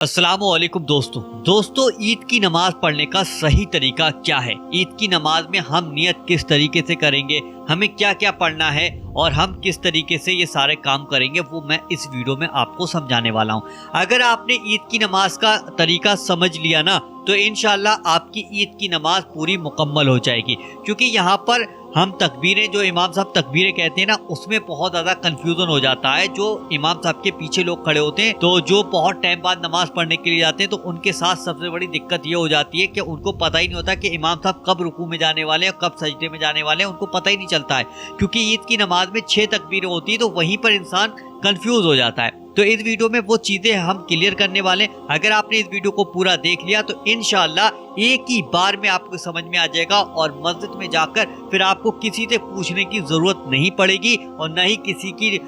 السلام علیکم دوستو عید کی نماز پڑھنے کا صحیح طریقہ کیا ہے؟ عید کی نماز میں ہم نیت کس طریقے سے کریں گے، ہمیں کیا کیا پڑھنا ہے اور ہم کس طریقے سے یہ سارے کام کریں گے، وہ میں اس ویڈیو میں آپ کو سمجھانے والا ہوں۔ اگر آپ نے عید کی نماز کا طریقہ سمجھ لیا نا تو انشاءاللہ آپ کی عید کی نماز پوری مکمل ہو جائے گی، کیونکہ یہاں پر ہم تکبیریں جو امام صاحب تکبیریں کہتے ہیں نا، اس میں بہت زیادہ کنفیوژن ہو جاتا ہے۔ جو امام صاحب کے پیچھے لوگ کھڑے ہوتے ہیں تو جو بہت ٹائم بعد نماز پڑھنے کے لیے جاتے ہیں تو ان کے ساتھ سب سے بڑی دقت یہ ہو جاتی ہے کہ ان کو پتہ ہی نہیں ہوتا کہ امام صاحب کب رکوع میں جانے والے ہیں، کب سجدے میں جانے والے ہیں، ان کو پتہ ہی نہیں چلتا ہے، کیونکہ عید کی نماز میں 6 تکبیریں ہوتی ہیں تو وہیں پر انسان کنفیوز ہو جاتا ہے۔ تو اس ویڈیو میں وہ چیزیں ہم کلیئر کرنے والے ہیں۔ اگر آپ نے اس ویڈیو کو پورا دیکھ لیا تو انشاءاللہ ایک ہی بار میں آپ کو سمجھ میں آ جائے گا، اور مسجد میں جا کر پھر آپ کو کسی سے پوچھنے کی ضرورت نہیں پڑے گی، اور نہ ہی کسی کی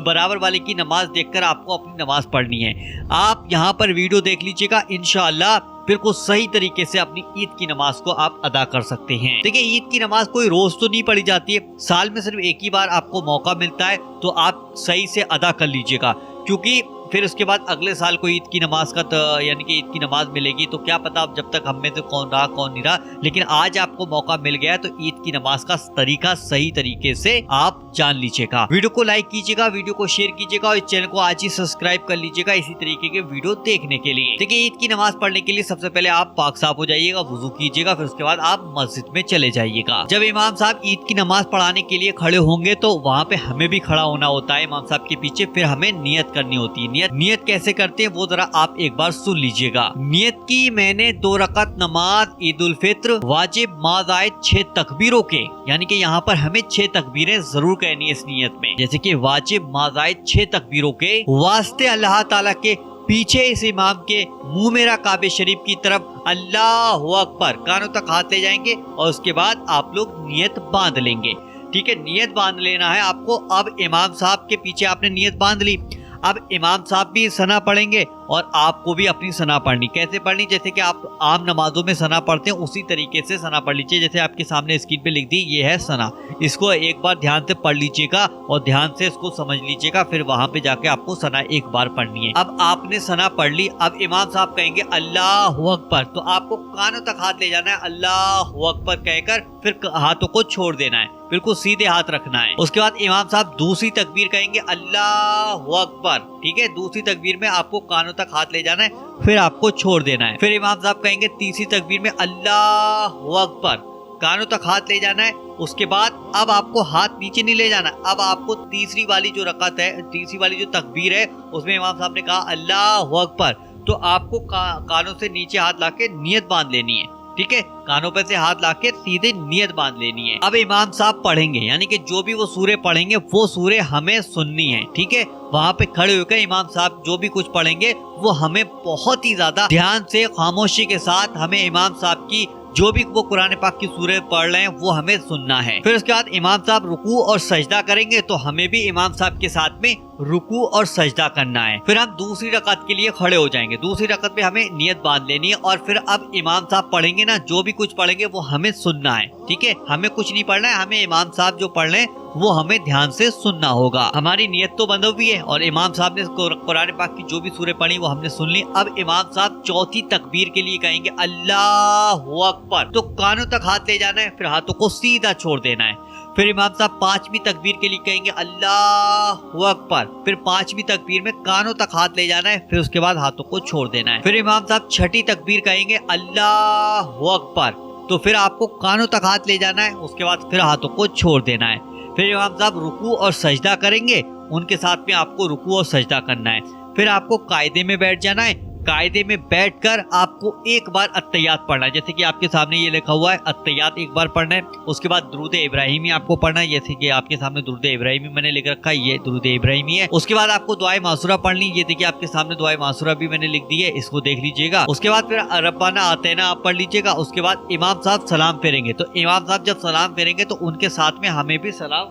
برابر والے کی نماز دیکھ کر آپ کو اپنی نماز پڑھنی ہے۔ آپ یہاں پر ویڈیو دیکھ لیجئے گا، انشاءاللہ بالکل صحیح طریقے سے اپنی عید کی نماز کو آپ ادا کر سکتے ہیں۔ دیکھیں، عید کی نماز کوئی روز تو نہیں پڑھی جاتی ہے، سال میں صرف ایک ہی بار آپ کو موقع ملتا ہے، تو آپ صحیح سے ادا کر لیجئے گا، کیونکہ پھر اس کے بعد اگلے سال کو عید کی نماز کا یعنی کہ عید کی نماز ملے گی تو کیا پتا جب تک ہم میں سے کون رہا کون نہیں رہا، لیکن آج آپ کو موقع مل گیا ہے تو عید کی نماز کا طریقہ صحیح طریقے سے آپ جان لیجئے گا۔ ویڈیو کو لائک کیجئے گا، ویڈیو کو شیئر کیجئے گا، اور اس چینل کو آج ہی سبسکرائب کر لیجئے گا اسی طریقے کے ویڈیو دیکھنے کے لیے۔ دیکھیں، عید کی نماز پڑھنے کے لیے سب سے پہلے آپ پاک صاف ہو جائیے گا، وضو کیجئے گا، پھر اس کے بعد آپ مسجد میں چلے جائیے گا۔ جب امام صاحب عید کی نماز پڑھانے کے لیے کھڑے ہوں گے تو وہاں پہ ہمیں بھی کھڑا ہونا ہوتا ہے امام صاحب کے پیچھے، پھر ہمیں نیت کرنی ہوتی ہے۔ نیت کیسے کرتے ہیں وہ ذرا آپ ایک بار سن لیجئے گا۔ نیت کی میں نے 2 رکعت نماز عید الفطر واجب ما زائد 6 تکبیروں کے، یعنی کہ یہاں پر ہمیں 6 تکبیریں ضرور کہنی ہے اس نیت میں، جیسے کہ واجب ما زائد 6 تکبیروں کے واسطے اللہ تعالیٰ کے پیچھے اس امام کے منہ میرا کعبہ شریف کی طرف اللہ اکبر کانوں تک ہاتھ لے جائیں گے، اور اس کے بعد آپ لوگ نیت باندھ لیں گے۔ ٹھیک ہے، نیت باندھ لینا ہے آپ کو۔ اب امام صاحب کے پیچھے آپ نے نیت باندھ لی، اب امام صاحب بھی ثنا پڑھیں گے اور آپ کو بھی اپنی ثنا پڑھنی۔ کیسے پڑھنی؟ جیسے کہ آپ عام نمازوں میں ثنا پڑھتے ہیں اسی طریقے سے ثنا پڑھ لیجیے، جیسے آپ کے سامنے اسکرین پہ لکھ دی یہ ہے ثنا، اس کو ایک بار دھیان سے پڑھ لیجیے گا اور دھیان سے اس کو سمجھ لیجیے گا، پھر وہاں پہ جا کے آپ کو ثنا ایک بار پڑھنی ہے۔ اب آپ نے ثنا پڑھ لی، اب امام صاحب کہیں گے اللہ اکبر، تو آپ کو کانوں تک ہاتھ لے جانا ہے، اللہ اکبر کہہ کر پھر ہاتھوں کو چھوڑ دینا ہے، بالکل سیدھے ہاتھ رکھنا ہے۔ اس کے بعد امام صاحب دوسری تکبیر کہیں گے اللہ اکبر، ٹھیک ہے، دوسری تکبیر میں آپ کو کانوں تک ہاتھ لے جانا ہے، پھر آپ کو چھوڑ دینا ہے۔ پھر امام صاحب کہیں گے تیسری تکبیر میں اللہ اکبر، کانوں تک ہاتھ لے جانا ہے۔ اس کے بعد اب آپ کو ہاتھ نیچے نہیں لے جانا، اب آپ کو تیسری والی جو رکعت ہے، تیسری والی جو تکبیر ہے، اس میں امام صاحب نے کہا اللہ اکبر، تو آپ کو کانوں سے نیچے ہاتھ لا کے نیت باندھ لینی ہے۔ ٹھیک ہے، کانوں پہ سے ہاتھ لا کے سیدھے نیت باندھ لینی ہے۔ اب امام صاحب پڑھیں گے، یعنی کہ جو بھی وہ سورے پڑھیں گے وہ سورے ہمیں سننی ہے۔ ٹھیک ہے، وہاں پہ کھڑے ہو کے امام صاحب جو بھی کچھ پڑھیں گے وہ ہمیں بہت ہی زیادہ دھیان سے خاموشی کے ساتھ ہمیں امام صاحب کی جو بھی وہ قرآن پاک کی سورے پڑھ رہے ہیں وہ ہمیں سننا ہے۔ پھر اس کے بعد امام صاحب رکوع اور سجدہ کریں گے تو ہمیں بھی امام صاحب کے ساتھ میں رکوع اور سجدہ کرنا ہے۔ پھر ہم دوسری رکعت کے لیے کھڑے ہو جائیں گے، دوسری رکعت پہ ہمیں نیت باندھ لینی ہے، اور پھر اب امام صاحب پڑھیں گے نا، جو بھی کچھ پڑھیں گے وہ ہمیں سننا ہے۔ ٹھیک ہے، ہمیں کچھ نہیں پڑھنا ہے، ہمیں امام صاحب جو پڑھ رہے ہیں وہ ہمیں دھیان سے سننا ہوگا۔ ہماری نیت تو بند ہوئی ہے اور امام صاحب نے قرآن پاک کی جو بھی سورے پڑھی وہ ہم نے سن لی۔ اب امام صاحب چوتھی تکبیر کے لیے کہیں گے اللہ اکبر، تو کانوں تک ہاتھ لے جانا ہے، پھر ہاتھوں کو سیدھا چھوڑ دینا ہے۔ پھر امام صاحب پانچویں تکبیر کے لیے کہیں گے اللہ اکبر، پھر پانچویں تکبیر میں کانوں تک ہاتھ لے جانا ہے، پھر اس کے بعد ہاتھوں کو چھوڑ دینا ہے۔ پھر امام صاحب چھٹی تکبیر کہیں گے اللہ اکبر، تو پھر آپ کو کانوں تک ہاتھ لے جانا ہے، اس کے بعد پھر ہاتھوں کو چھوڑ دینا ہے۔ پھر امام صاحب رکوع اور سجدہ کریں گے، ان کے ساتھ میں آپ کو رکوع اور سجدہ کرنا ہے۔ پھر آپ کو قاعدے میں بیٹھ جانا ہے، قاعدے میں بیٹھ کر آپ کو ایک بار التحیات پڑھنا ہے، جیسے کہ آپ کے سامنے یہ لکھا ہوا ہے التحیات ایک بار پڑھنا ہے۔ اس کے بعد درود ابراہیمی آپ کو پڑھنا ہے، جیسے کہ آپ کے سامنے درود ابراہیمی میں نے لکھ رکھا ہے، یہ درود ابراہیمی ہے۔ اس کے بعد آپ کو دعائے معصورہ پڑھنی، یہ دیکھیے آپ کے سامنے دعائے معصورہ بھی میں نے لکھ دی ہے، اس کو دیکھ لیجیے گا۔ اس کے بعد پھر ربنا آتینا آپ پڑھ لیجیے گا۔ اس کے بعد امام صاحب سلام پھیریں گے، تو امام صاحب جب سلام پھیریں گے تو ان کے ساتھ میں ہمیں بھی سلام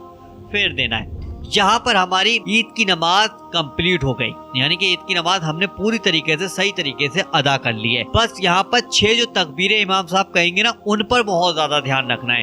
پھیر دینا ہے۔ یہاں پر ہماری عید کی نماز کمپلیٹ ہو گئی، یعنی کہ عید کی نماز ہم نے پوری طریقے سے صحیح طریقے سے ادا کر لی ہے۔ بس یہاں پر 6 جو تکبیریں امام صاحب کہیں گے نا، ان پر بہت زیادہ دھیان رکھنا ہے۔